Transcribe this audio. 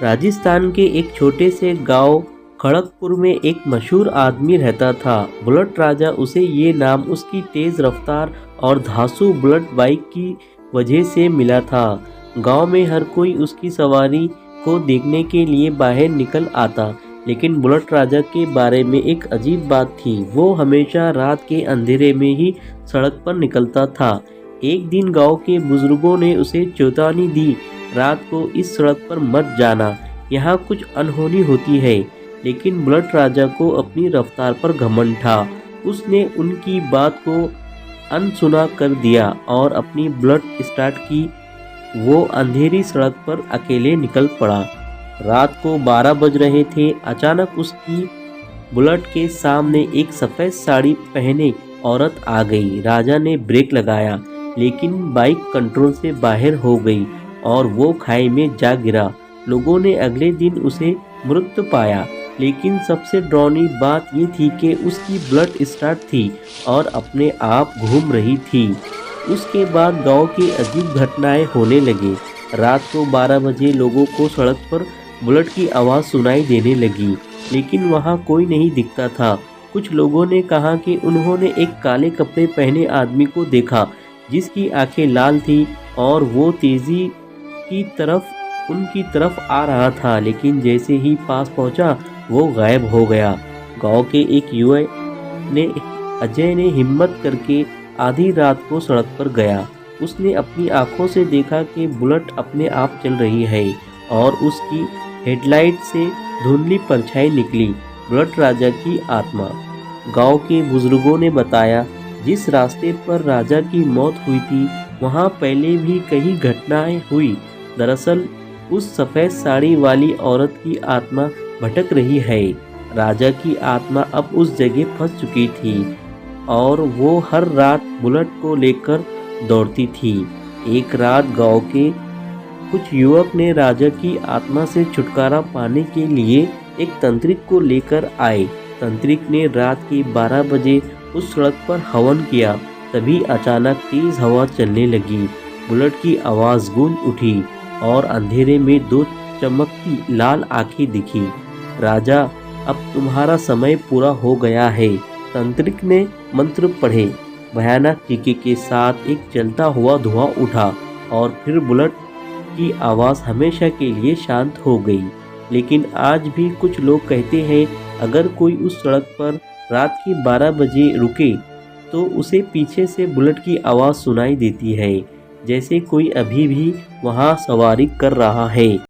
राजस्थान के एक छोटे से गांव खड़गपुर में एक मशहूर आदमी रहता था, बुलेट राजा। उसे ये नाम उसकी तेज रफ्तार और धांसू बुलेट बाइक की वजह से मिला था। गांव में हर कोई उसकी सवारी को देखने के लिए बाहर निकल आता, लेकिन बुलेट राजा के बारे में एक अजीब बात थी। वो हमेशा रात के अंधेरे में ही सड़क पर निकलता था। एक दिन गांव के बुजुर्गों ने उसे चेतावनी दी, रात को इस सड़क पर मत जाना, यहाँ कुछ अनहोनी होती है। लेकिन बुलेट राजा को अपनी रफ्तार पर घमंड था। उसने उनकी बात को अनसुना कर दिया और अपनी बुलेट स्टार्ट की। वो अंधेरी सड़क पर अकेले निकल पड़ा। रात को 12 बज रहे थे। अचानक उसकी बुलेट के सामने एक सफ़ेद साड़ी पहने औरत आ गई। राजा ने ब्रेक लगाया, लेकिन बाइक कंट्रोल से बाहर हो गई और वो खाई में जा गिरा। लोगों ने अगले दिन उसे मृत पाया, लेकिन सबसे डरावनी बात ये थी कि उसकी बुलेट स्टार्ट थी और अपने आप घूम रही थी। उसके बाद गांव की अजीब घटनाएं होने लगी। रात को 12 बजे लोगों को सड़क पर बुलेट की आवाज़ सुनाई देने लगी, लेकिन वहां कोई नहीं दिखता था। कुछ लोगों ने कहा कि उन्होंने एक काले कपड़े पहने आदमी को देखा, जिसकी आंखें लाल थी और वो तेजी की तरफ उनकी तरफ आ रहा था, लेकिन जैसे ही पास पहुंचा वो गायब हो गया। गांव के एक युवा ने अजय ने हिम्मत करके आधी रात को सड़क पर गया। उसने अपनी आंखों से देखा कि बुलेट अपने आप चल रही है और उसकी हेडलाइट से धुंधली परछाई निकली। बुलेट राजा की आत्मा। गांव के बुजुर्गों ने बताया, जिस रास्ते पर राजा की मौत हुई थी वहां पहले भी कई घटनाएं हुई। दरअसल उस सफ़ेद साड़ी वाली औरत की आत्मा भटक रही है। राजा की आत्मा अब उस जगह फंस चुकी थी और वो हर रात बुलेट को लेकर दौड़ती थी। एक रात गांव के कुछ युवक ने राजा की आत्मा से छुटकारा पाने के लिए एक तांत्रिक को लेकर आए। तांत्रिक ने रात के 12 बजे उस सड़क पर हवन किया। तभी अचानक तेज हवा चलने लगी, बुलेट की आवाज़ गूंज उठी और अंधेरे में दो चमकती लाल आंखें दिखी। राजा, अब तुम्हारा समय पूरा हो गया है। तांत्रिक ने मंत्र पढ़े। भयानक चीखे के साथ एक जलता हुआ धुआं उठा और फिर बुलेट की आवाज़ हमेशा के लिए शांत हो गई। लेकिन आज भी कुछ लोग कहते हैं, अगर कोई उस सड़क पर रात के 12 बजे रुके तो उसे पीछे से बुलेट की आवाज़ सुनाई देती है, जैसे कोई अभी भी वहां सवारी कर रहा है।